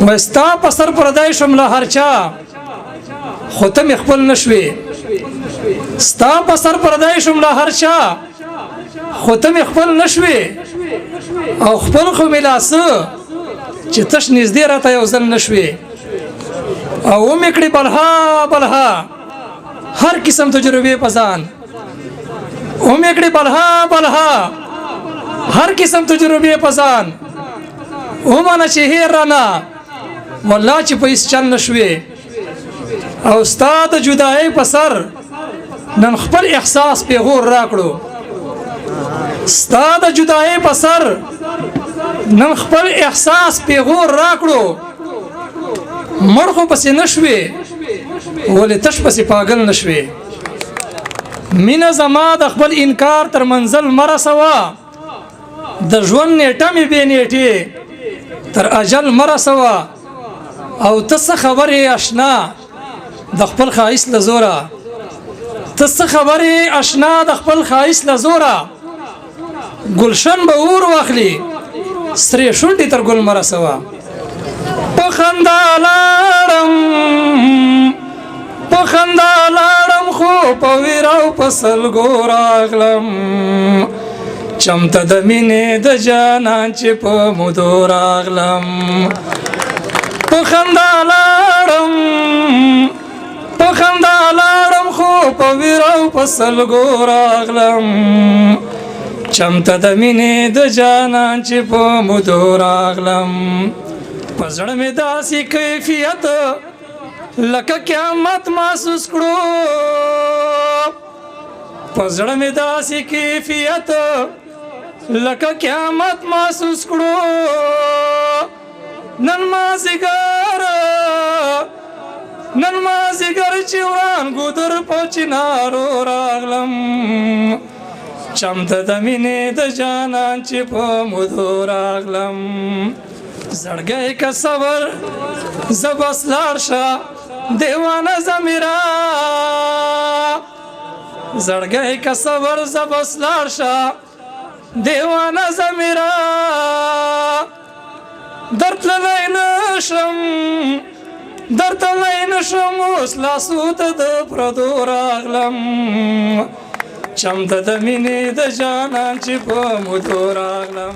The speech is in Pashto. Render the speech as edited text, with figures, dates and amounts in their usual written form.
وستا په سر پردای شم له هر چا خو ته مې خپل نشوې ستا په سر پردای شم له هر چا خو ته مې خپل نشوې او خپل خو مې لاسه چې تش نږدې راته یو ځل نشوې او ومې کړې بلها بلها هر قسم تجربې په ځان ومې کړې بلها بلها هر قسم تجربې په ځان ومانه چې هیر رانه والله چې په هیڅ چل نشوې او ستا د جدایۍ په سر نن خپل احساس پیغور راکړو ستا د جدایۍ په سر نن خپل احساس پیغور راکړو مړ خو پسې نشوې ولې تش پسې پاگل نشوې مینه زما د خپل انکار تر منزل مرسوه د ژوند نیټه مې بې نیټې تر اجل مرسوه او ته څه خبرې اشنا د خپل ښایست له زوره ته څه خبرې اشنا د خپل ښایست له زوره ګلشن به اور واخلي سرې شونډې تر ګل مرسوه په خندا لاړم خو په ویر او په سلګو راغلم چمته د مینې د جانان چې په مودو راغلم په خندا لاړم خو په ویر او په سلګو راغلم چمته د مینې د جانان چې په مودو راغلم په زړه مې داسې کیفیت لکه قیامت محسوس کړو په زړه مې داسې کیفیت لکه قیامت محسوس کړو نن مازیګر چې وړانګو در په چنارو راغلم چمته د مینې د جانان چې په مودو راغلم زړګی که صبر زبس لاړ شه دیوانه زمیرا زړګی که صبر زبس لاړ شه دیوانه زمیرا درتللی نشم اوس لاسو ته د پردو راغلم چمته د مینې د جانان چې په مودو راغلم